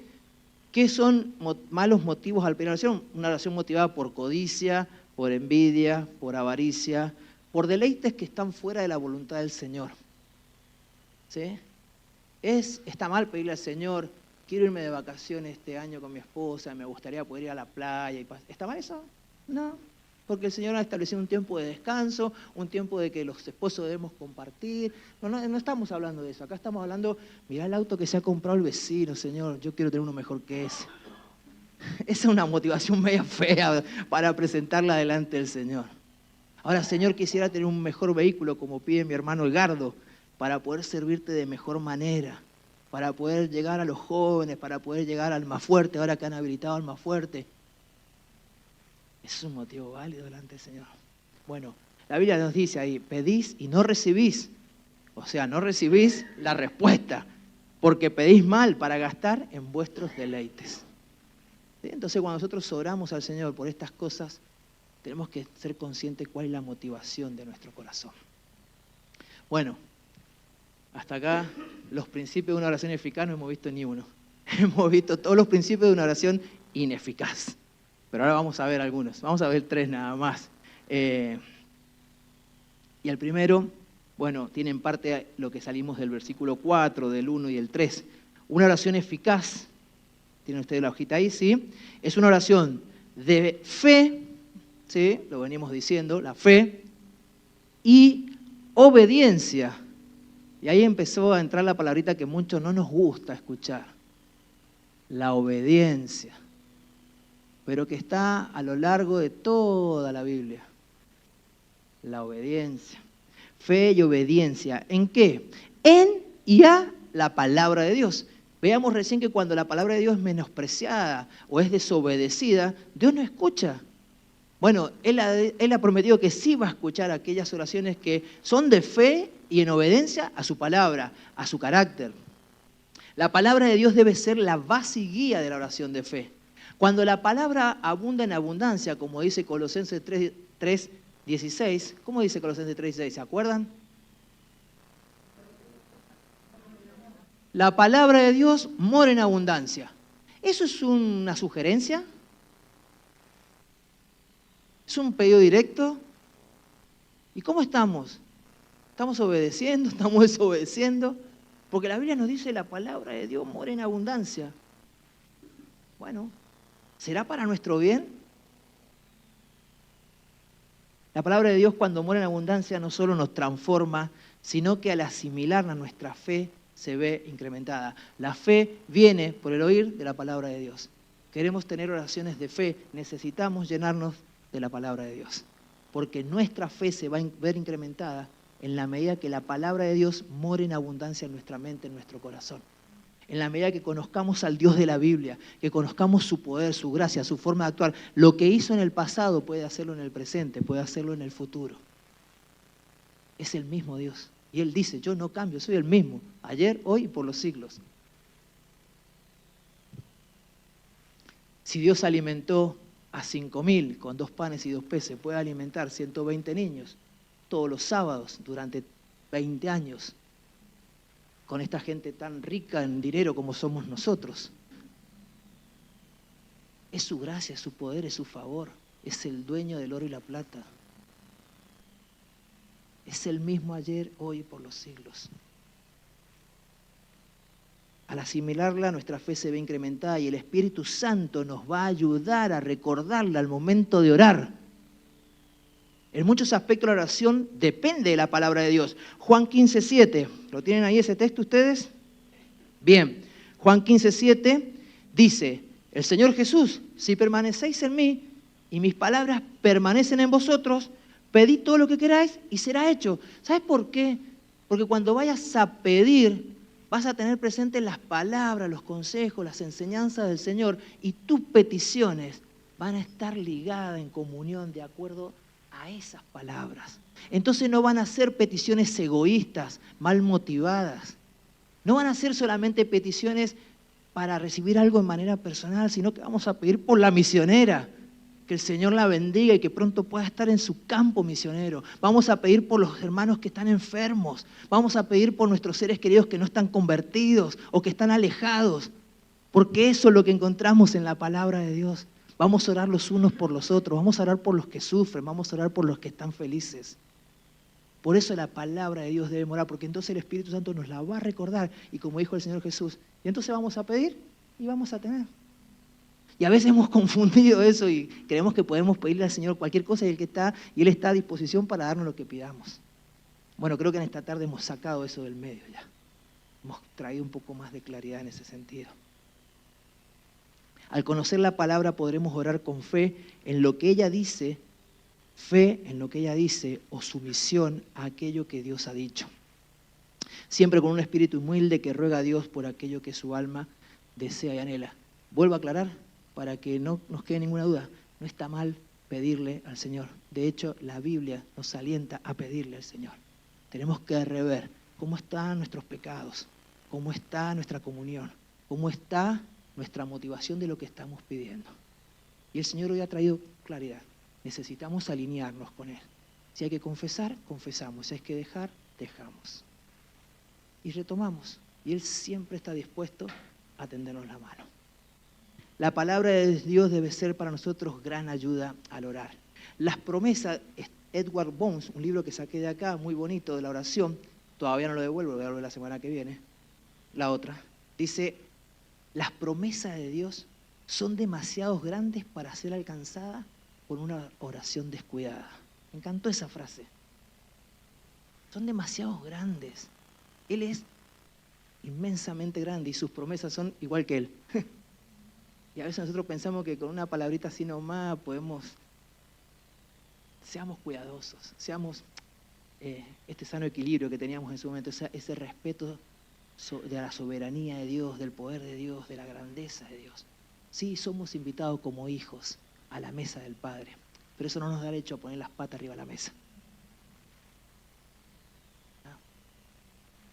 ¿Qué son malos motivos al pedir oración? Una oración motivada por codicia, por envidia, por avaricia, por deleites que están fuera de la voluntad del Señor. ¿Sí? Está mal pedirle al Señor, quiero irme de vacaciones este año con mi esposa, me gustaría poder ir a la playa. ¿Está mal eso? No, porque el Señor ha establecido un tiempo de descanso, un tiempo de que los esposos debemos compartir. No estamos hablando de eso, acá estamos hablando, mirá el auto que se ha comprado el vecino, Señor, yo quiero tener uno mejor que ese. Esa es una motivación media fea para presentarla delante del Señor. Ahora, Señor, quisiera tener un mejor vehículo, como pide mi hermano Edgardo, para poder servirte de mejor manera, para poder llegar a los jóvenes, para poder llegar al más fuerte, ahora que han habilitado al más fuerte. Eso es un motivo válido delante del Señor. Bueno, la Biblia nos dice ahí, pedís y no recibís. O sea, no recibís la respuesta, porque pedís mal para gastar en vuestros deleites. ¿Sí? Entonces, cuando nosotros oramos al Señor por estas cosas, tenemos que ser conscientes cuál es la motivación de nuestro corazón. Bueno, hasta acá los principios de una oración eficaz no hemos visto ni uno. Hemos visto todos los principios de una oración ineficaz. Pero ahora vamos a ver algunos. Vamos a ver 3 nada más. Y el primero, bueno, tiene en parte lo que salimos del versículo 4, del 1 y el 3. Una oración eficaz, tienen ustedes la hojita ahí, ¿sí? Es una oración de fe, ¿sí? Lo venimos diciendo, la fe, y obediencia. Y ahí empezó a entrar la palabrita que mucho no nos gusta escuchar, la obediencia, pero que está a lo largo de toda la Biblia. La obediencia. Fe y obediencia. ¿En qué? En y a la palabra de Dios. Veamos recién que cuando la palabra de Dios es menospreciada o es desobedecida, Dios no escucha. Bueno, Él ha prometido que sí va a escuchar aquellas oraciones que son de fe y en obediencia a su palabra, a su carácter. La palabra de Dios debe ser la base y guía de la oración de fe. Cuando la palabra abunda en abundancia, como dice Colosenses 3:16, ¿cómo dice Colosenses 3:16? ¿Se acuerdan? La palabra de Dios mora en abundancia. ¿Eso es una sugerencia? ¿Es un pedido directo? ¿Y cómo estamos? ¿Estamos obedeciendo? ¿Estamos desobedeciendo? Porque la Biblia nos dice la palabra de Dios mora en abundancia. Bueno, ¿será para nuestro bien? La palabra de Dios cuando mora en abundancia no solo nos transforma, sino que al asimilarla nuestra fe se ve incrementada. La fe viene por el oír de la palabra de Dios. Queremos tener oraciones de fe, necesitamos llenarnos de la palabra de Dios. Porque nuestra fe se va a ver incrementada en la medida que la palabra de Dios more en abundancia en nuestra mente, en nuestro corazón. En la medida que conozcamos al Dios de la Biblia, que conozcamos su poder, su gracia, su forma de actuar. Lo que hizo en el pasado puede hacerlo en el presente, puede hacerlo en el futuro. Es el mismo Dios. Y Él dice, yo no cambio, soy el mismo. Ayer, hoy y por los siglos. Si Dios alimentó a 5.000 con 2 panes y 2 peces, puede alimentar 120 niños todos los sábados durante 20 años. Con esta gente tan rica en dinero como somos nosotros. Es su gracia, su poder, es su favor. Es el dueño del oro y la plata. Es el mismo ayer, hoy y por los siglos. Al asimilarla, nuestra fe se ve incrementada y el Espíritu Santo nos va a ayudar a recordarla al momento de orar. En muchos aspectos la oración depende de la palabra de Dios. Juan 15:7, ¿lo tienen ahí ese texto ustedes? Bien, Juan 15:7 dice, el Señor Jesús, si permanecéis en mí y mis palabras permanecen en vosotros, pedid todo lo que queráis y será hecho. ¿Sabes por qué? Porque cuando vayas a pedir, vas a tener presentes las palabras, los consejos, las enseñanzas del Señor y tus peticiones van a estar ligadas en comunión de acuerdo a a esas palabras. Entonces no van a ser peticiones egoístas, mal motivadas. No van a ser solamente peticiones para recibir algo de manera personal, sino que vamos a pedir por la misionera, que el Señor la bendiga y que pronto pueda estar en su campo misionero. Vamos a pedir por los hermanos que están enfermos. Vamos a pedir por nuestros seres queridos que no están convertidos o que están alejados, porque eso es lo que encontramos en la palabra de Dios. Vamos a orar los unos por los otros, vamos a orar por los que sufren, vamos a orar por los que están felices. Por eso la palabra de Dios debe morar, porque entonces el Espíritu Santo nos la va a recordar. Y como dijo el Señor Jesús, y entonces vamos a pedir y vamos a tener. Y a veces hemos confundido eso y creemos que podemos pedirle al Señor cualquier cosa y Él está a disposición para darnos lo que pidamos. Bueno, creo que en esta tarde hemos sacado eso del medio ya. Hemos traído un poco más de claridad en ese sentido. Al conocer la palabra podremos orar con fe en lo que ella dice, o sumisión a aquello que Dios ha dicho. Siempre con un espíritu humilde que ruega a Dios por aquello que su alma desea y anhela. Vuelvo a aclarar para que no nos quede ninguna duda. No está mal pedirle al Señor. De hecho, la Biblia nos alienta a pedirle al Señor. Tenemos que rever cómo están nuestros pecados, cómo está nuestra comunión, cómo está nuestra motivación de lo que estamos pidiendo. Y el Señor hoy ha traído claridad. Necesitamos alinearnos con Él. Si hay que confesar, confesamos. Si hay que dejar, dejamos. Y retomamos. Y Él siempre está dispuesto a tendernos la mano. La palabra de Dios debe ser para nosotros gran ayuda al orar. Las promesas, Edward Bones, un libro que saqué de acá, muy bonito, de la oración, todavía no lo devuelvo, lo voy a devolver la semana que viene. La otra, dice, las promesas de Dios son demasiado grandes para ser alcanzadas por una oración descuidada. Me encantó esa frase. Son demasiado grandes. Él es inmensamente grande y sus promesas son igual que Él. Y a veces nosotros pensamos que con una palabrita así nomás seamos cuidadosos, seamos este sano equilibrio que teníamos en su momento, ese respeto de la soberanía de Dios, del poder de Dios, de la grandeza de Dios. Sí, somos invitados como hijos a la mesa del Padre, pero eso no nos da derecho a poner las patas arriba de la mesa.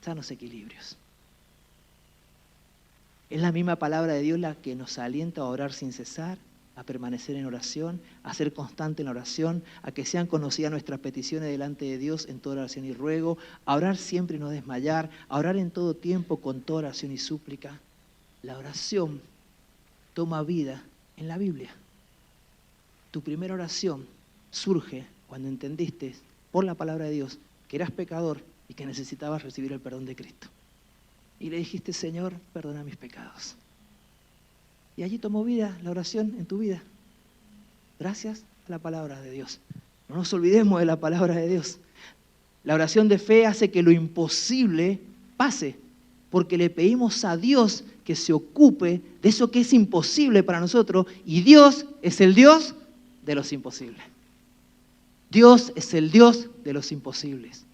Sanos equilibrios. Es la misma palabra de Dios la que nos alienta a orar sin cesar, a permanecer en oración, a ser constante en la oración, a que sean conocidas nuestras peticiones delante de Dios en toda oración y ruego, a orar siempre y no desmayar, a orar en todo tiempo con toda oración y súplica. La oración toma vida en la Biblia. Tu primera oración surge cuando entendiste por la palabra de Dios que eras pecador y que necesitabas recibir el perdón de Cristo. Y le dijiste, Señor, perdona mis pecados. Y allí tomó vida la oración en tu vida. Gracias a la palabra de Dios. No nos olvidemos de la palabra de Dios. La oración de fe hace que lo imposible pase, porque le pedimos a Dios que se ocupe de eso que es imposible para nosotros, y Dios es el Dios de los imposibles. Dios es el Dios de los imposibles.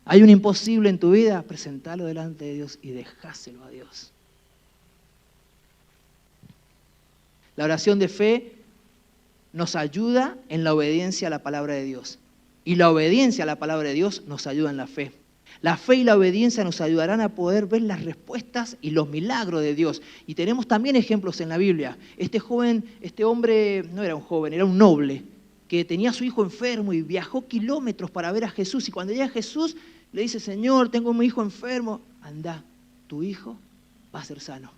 ¿Hay un imposible en tu vida? Presentalo delante de Dios y dejáselo a Dios. La oración de fe nos ayuda en la obediencia a la palabra de Dios. Y la obediencia a la palabra de Dios nos ayuda en la fe. La fe y la obediencia nos ayudarán a poder ver las respuestas y los milagros de Dios. Y tenemos también ejemplos en la Biblia. Este hombre, no era un joven, era un noble, que tenía a su hijo enfermo y viajó kilómetros para ver a Jesús. Y cuando llega Jesús, le dice, Señor, tengo a mi hijo enfermo. Anda, tu hijo va a ser sano.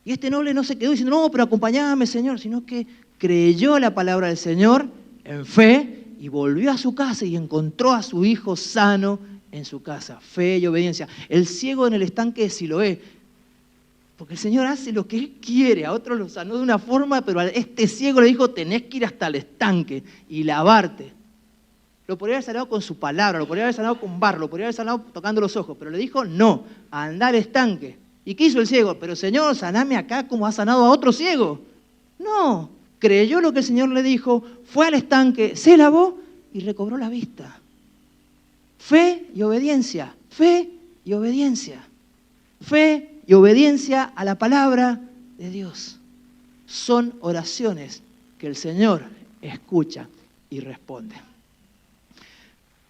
Y este noble no se quedó diciendo, no, pero acompáñame, Señor, sino que creyó la palabra del Señor en fe y volvió a su casa y encontró a su hijo sano en su casa. Fe y obediencia. El ciego en el estanque de Siloé, porque el Señor hace lo que Él quiere. A otros lo sanó de una forma, pero a este ciego le dijo, tenés que ir hasta el estanque y lavarte. Lo podría haber sanado con su palabra, lo podría haber sanado con barro, lo podría haber sanado tocando los ojos, pero le dijo, no, anda al estanque. ¿Y qué hizo el ciego? Pero Señor, saname acá como ha sanado a otro ciego. No, creyó lo que el Señor le dijo, fue al estanque, se lavó y recobró la vista. Fe y obediencia, fe y obediencia, fe y obediencia a la palabra de Dios. Son oraciones que el Señor escucha y responde.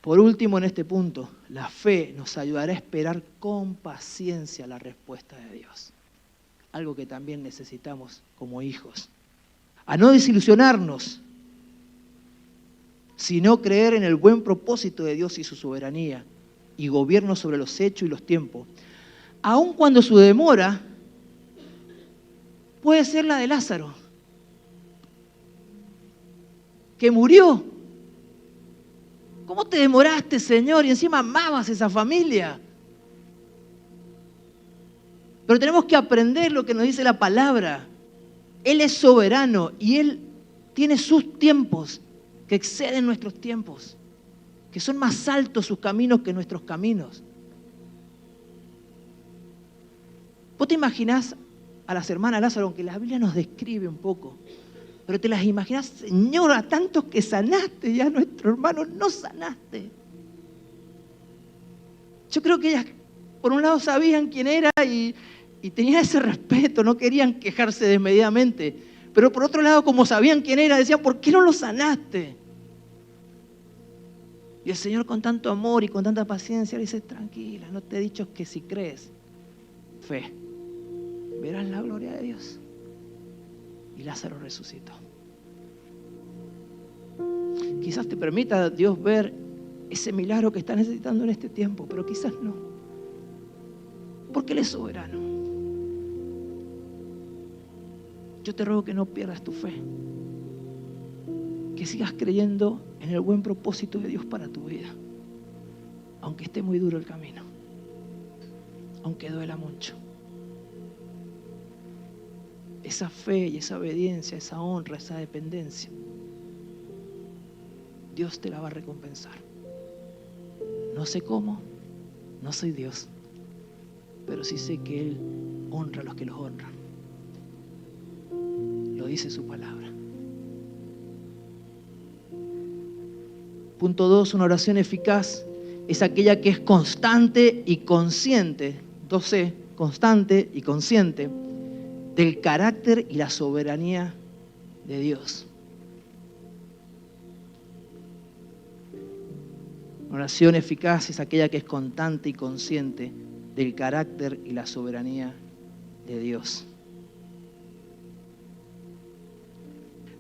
Por último, en este punto, la fe nos ayudará a esperar con paciencia la respuesta de Dios. Algo que también necesitamos como hijos. A no desilusionarnos, sino creer en el buen propósito de Dios y su soberanía y gobierno sobre los hechos y los tiempos. Aun cuando su demora puede ser la de Lázaro, que murió. ¿Cómo te demoraste, Señor? Y encima amabas a esa familia. Pero tenemos que aprender lo que nos dice la palabra. Él es soberano y Él tiene sus tiempos que exceden nuestros tiempos, que son más altos sus caminos que nuestros caminos. ¿Vos te imaginás a las hermanas Lázaro, aunque la Biblia nos describe un poco, pero te las imaginás, Señor, a tantos que sanaste y a nuestro hermano no sanaste? Yo creo que ellas, por un lado, sabían quién era y tenían ese respeto, no querían quejarse desmedidamente. Pero por otro lado, como sabían quién era, decían, ¿por qué no lo sanaste? Y el Señor, con tanto amor y con tanta paciencia, le dice, tranquila, no te he dicho que si crees, fe, verás la gloria de Dios. Y Lázaro resucitó. Quizás te permita Dios ver ese milagro que estás necesitando en este tiempo, pero quizás no. Porque Él es soberano. Yo te ruego que no pierdas tu fe. Que sigas creyendo en el buen propósito de Dios para tu vida. Aunque esté muy duro el camino. Aunque duela mucho. Esa fe y esa obediencia, esa honra, esa dependencia, Dios te la va a recompensar. No sé cómo, no soy Dios, pero sí sé que Él honra a los que los honran. Lo dice su palabra. Punto 2, una oración eficaz es aquella que es constante y consciente. 2C, constante y consciente del carácter y la soberanía de Dios. Oración eficaz es aquella que es constante y consciente del carácter y la soberanía de Dios.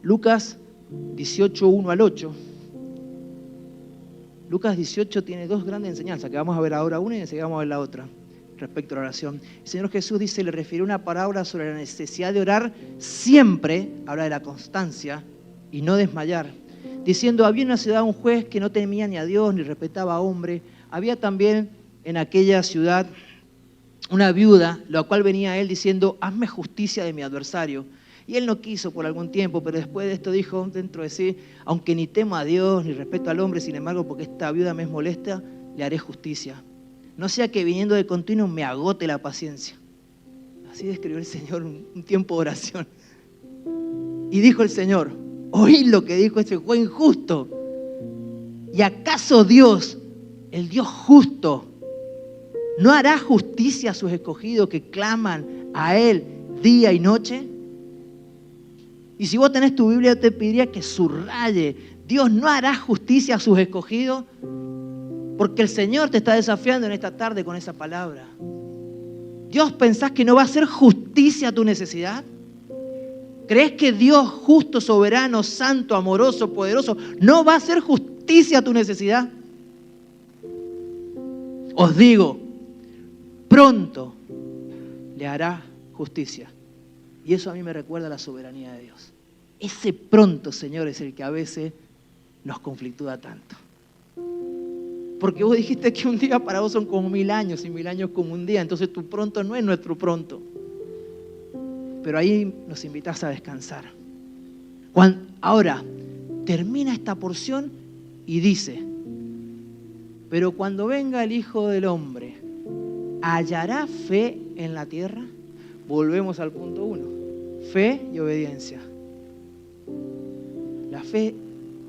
Lucas 18, 1 al 8. Lucas 18 tiene dos grandes enseñanzas, que vamos a ver ahora una y enseguida vamos a ver la otra, respecto a la oración. El Señor Jesús dice, le refirió una parábola sobre la necesidad de orar siempre, habla de la constancia, y no desmayar. Diciendo, había en una ciudad un juez que no temía ni a Dios ni respetaba a hombre. Había también en aquella ciudad una viuda, la cual venía a él diciendo, hazme justicia de mi adversario. Y él no quiso por algún tiempo, pero después de esto dijo dentro de sí, aunque ni temo a Dios ni respeto al hombre, sin embargo, porque esta viuda me es molesta, le haré justicia. No sea que viniendo de continuo me agote la paciencia. Así describió el Señor un tiempo de oración. Y dijo el Señor, oí lo que dijo ese juez injusto. ¿Y acaso Dios, el Dios justo, no hará justicia a sus escogidos que claman a Él día y noche? Y si vos tenés tu Biblia, yo te pediría que subraye, Dios no hará justicia a sus escogidos, porque el Señor te está desafiando en esta tarde con esa palabra. ¿Dios pensás que no va a hacer justicia a tu necesidad? ¿Crees que Dios justo, soberano, santo, amoroso, poderoso, no va a hacer justicia a tu necesidad? Os digo, pronto le hará justicia. Y eso a mí me recuerda a la soberanía de Dios. Ese pronto, Señor, es el que a veces nos conflictúa tanto. Porque vos dijiste que un día para vos son como 1000 años y 1000 años como un día. Entonces tu pronto no es nuestro pronto. Pero ahí nos invitas a descansar. Ahora, termina esta porción y dice, pero cuando venga el Hijo del Hombre, ¿hallará fe en la tierra? Volvemos al punto 1, fe y obediencia. La fe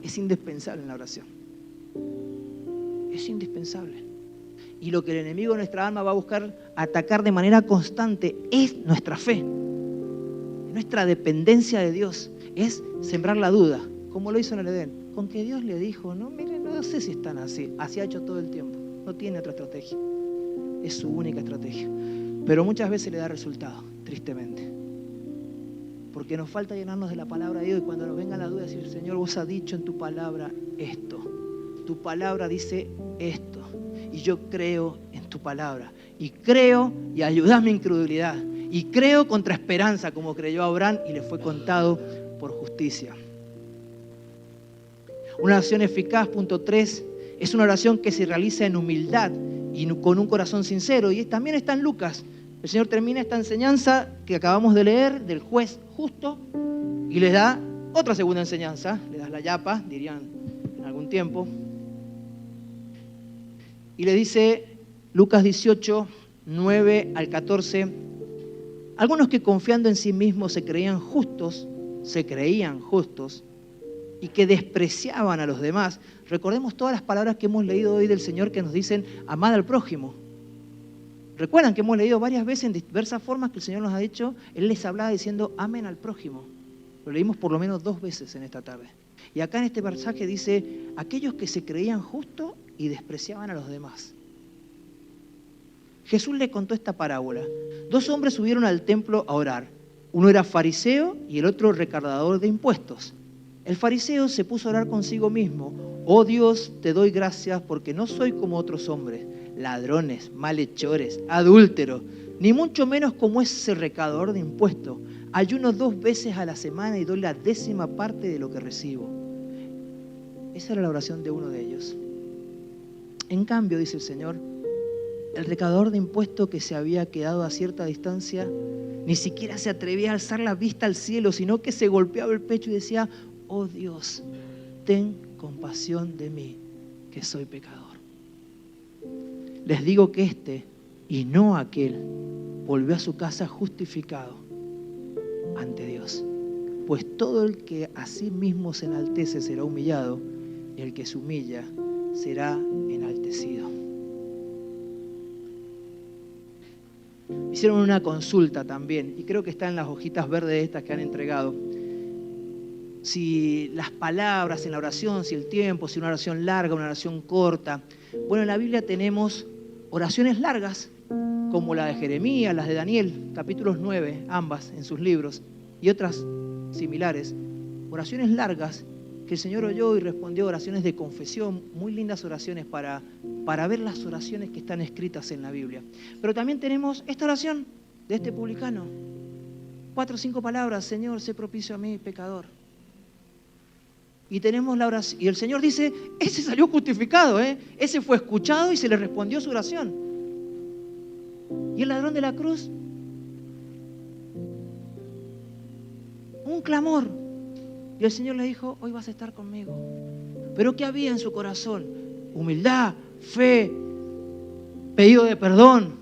es indispensable en la oración. Es indispensable. Y lo que el enemigo de nuestra alma va a buscar atacar de manera constante es nuestra fe. Nuestra dependencia de Dios es sembrar la duda, como lo hizo en el Edén. Con que Dios le dijo, no, mire, no no sé si están así. Así ha hecho todo el tiempo. No tiene otra estrategia. Es su única estrategia. Pero muchas veces le da resultado, tristemente. Porque nos falta llenarnos de la palabra de Dios y cuando nos venga la duda decir, Señor, vos has dicho en tu palabra esto. Tu palabra dice esto. Y yo creo en tu palabra. Y creo y ayudás mi incredulidad. Y creo contra esperanza, como creyó Abraham y le fue contado por justicia. Una oración eficaz, punto 3, es una oración que se realiza en humildad y con un corazón sincero. Y también está en Lucas. El Señor termina esta enseñanza que acabamos de leer del juez justo y les da otra segunda enseñanza. Le das la yapa, dirían en algún tiempo. Y le dice Lucas 18, 9 al 14, algunos que confiando en sí mismos se creían justos y que despreciaban a los demás. Recordemos todas las palabras que hemos leído hoy del Señor que nos dicen amad al prójimo. Recuerdan que hemos leído varias veces en diversas formas que el Señor nos ha dicho, Él les hablaba diciendo amen al prójimo. Lo leímos por lo menos 2 veces en esta tarde. Y acá en este pasaje dice, aquellos que se creían justos y despreciaban a los demás. Jesús le contó esta parábola. 2 hombres subieron al templo a orar. Uno era fariseo y el otro recaudador de impuestos. El fariseo se puso a orar consigo mismo. Oh Dios, te doy gracias porque no soy como otros hombres, ladrones, malhechores, adúlteros, ni mucho menos como ese recaudador de impuestos. Ayuno 2 veces a la semana y doy la 10ª parte de lo que recibo. Esa era la oración de uno de ellos. En cambio, dice el Señor, el recaudador de impuestos que se había quedado a cierta distancia, ni siquiera se atrevía a alzar la vista al cielo, sino que se golpeaba el pecho y decía, oh Dios, ten compasión de mí, que soy pecador. Les digo que este, y no aquel, volvió a su casa justificado ante Dios. Pues todo el que a sí mismo se enaltece será humillado, y el que se humilla será enaltecido. Hicieron una consulta también, y creo que está en las hojitas verdes estas que han entregado. Si las palabras en la oración, si el tiempo, si una oración larga, una oración corta. Bueno, en la Biblia tenemos oraciones largas, como la de Jeremías, las de Daniel, capítulos 9, ambas en sus libros, y otras similares. Oraciones largas que el Señor oyó y respondió, oraciones de confesión, muy lindas oraciones para ver las oraciones que están escritas en la Biblia. Pero también tenemos esta oración de este publicano. 4 o 5 palabras, Señor, sé propicio a mí, pecador. Y tenemos la oración, y el Señor dice, ese salió justificado, ese fue escuchado y se le respondió su oración. Y el ladrón de la cruz, un clamor. Y el Señor le dijo, hoy vas a estar conmigo. Pero ¿qué había en su corazón? Humildad, fe, pedido de perdón,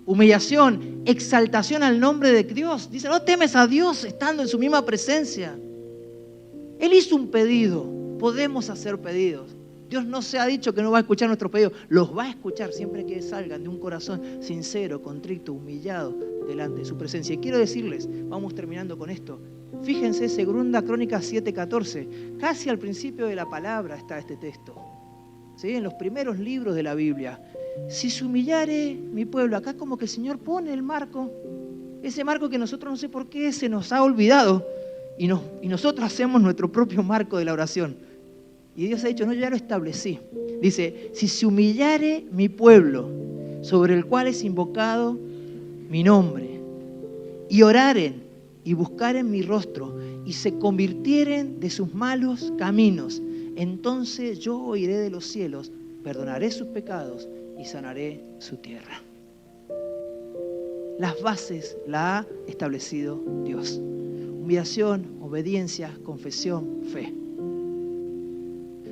humillación, exaltación al nombre de Dios. Dice, no temes a Dios estando en su misma presencia. Él hizo un pedido, podemos hacer pedidos. Dios no se ha dicho que no va a escuchar nuestros pedidos, los va a escuchar siempre que salgan de un corazón sincero, contrito, humillado delante de su presencia. Y quiero decirles, vamos terminando con esto, fíjense, 2 Crónicas 7:14, casi al principio de la palabra está este texto, ¿sí? En los primeros libros de la Biblia. Si se humillare mi pueblo, acá como que el Señor pone el marco, ese marco que nosotros no sé por qué se nos ha olvidado, y nosotros hacemos nuestro propio marco de la oración. Y Dios ha dicho, no, yo ya lo establecí. Dice, si se humillare mi pueblo, sobre el cual es invocado mi nombre, y oraren y buscaren mi rostro, y se convirtieren de sus malos caminos, entonces yo oiré de los cielos, perdonaré sus pecados y sanaré su tierra. Las bases las ha establecido Dios. Humillación, obediencia, confesión, fe.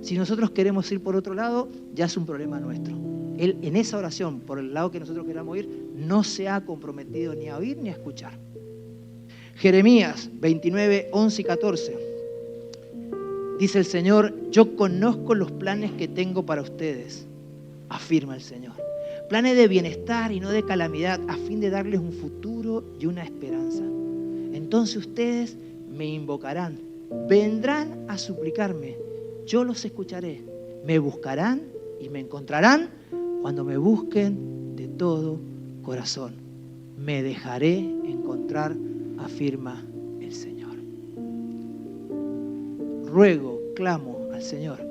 Si nosotros queremos ir por otro lado, ya es un problema nuestro. Él en esa oración, por el lado que nosotros queramos ir, no se ha comprometido ni a oír ni a escuchar. Jeremías 29, 11 y 14. Dice el Señor, yo conozco los planes que tengo para ustedes, afirma el Señor. Planes de bienestar y no de calamidad, a fin de darles un futuro y una esperanza. Entonces ustedes me invocarán, vendrán a suplicarme, yo los escucharé. Me buscarán y me encontrarán cuando me busquen de todo corazón. Me dejaré encontrar, afirma el Señor. Ruego, clamo al Señor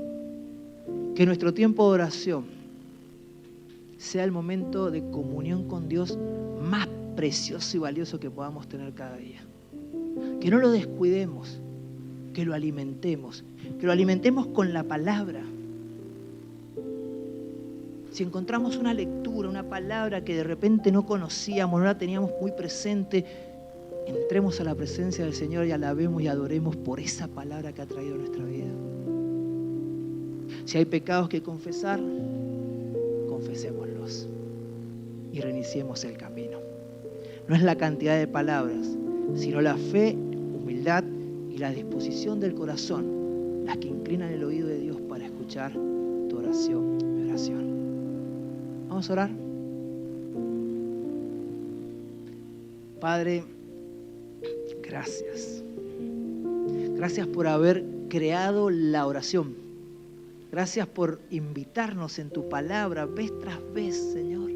que nuestro tiempo de oración sea el momento de comunión con Dios más precioso y valioso que podamos tener cada día. Que no lo descuidemos, que lo alimentemos con la palabra. Si encontramos una lectura, una palabra que de repente no conocíamos, no la teníamos muy presente, entremos a la presencia del Señor y alabemos y adoremos por esa palabra que ha traído nuestra vida. Si hay pecados que confesar, confesémoslos y reiniciemos el camino. No es la cantidad de palabras, sino la fe, humildad y la disposición del corazón las que inclinan el oído de Dios para escuchar tu oración, mi oración. Vamos a orar. Padre, gracias. Gracias por haber creado la oración. Gracias por invitarnos en tu palabra vez tras vez, Señor,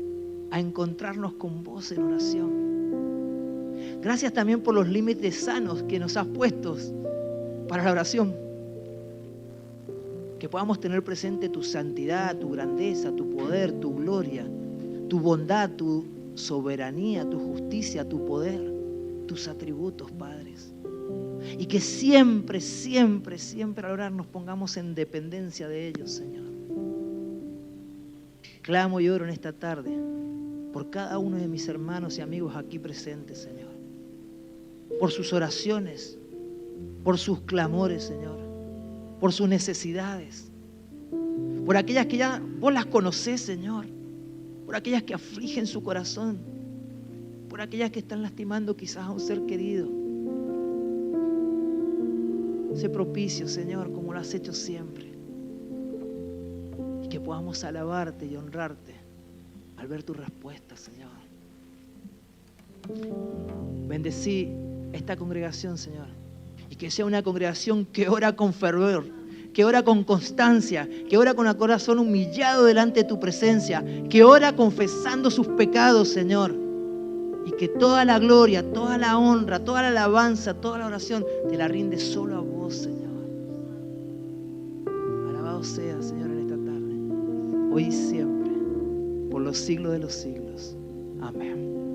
a encontrarnos con vos en oración. Gracias también por los límites sanos que nos has puesto para la oración. Que podamos tener presente tu santidad, tu grandeza, tu poder, tu gloria, tu bondad, tu soberanía, tu justicia, tu poder, tus atributos, Padres. Y que siempre, siempre, siempre al orar nos pongamos en dependencia de ellos, Señor. Clamo y oro en esta tarde por cada uno de mis hermanos y amigos aquí presentes, Señor. Por sus oraciones, por sus clamores, Señor. Por sus necesidades. Por aquellas que ya vos las conocés, Señor. Por aquellas que afligen su corazón. Por aquellas que están lastimando quizás a un ser querido. Sé propicio, Señor, como lo has hecho siempre. Y que podamos alabarte y honrarte al ver tu respuesta, Señor. Bendecí esta congregación, Señor. Y que sea una congregación que ora con fervor, que ora con constancia, que ora con el corazón humillado delante de tu presencia, que ora confesando sus pecados, Señor. Y que toda la gloria, toda la honra, toda la alabanza, toda la oración te la rinde solo a vos, Señor. Alabado sea, Señor, en esta tarde, hoy y siempre, por los siglos de los siglos. Amén.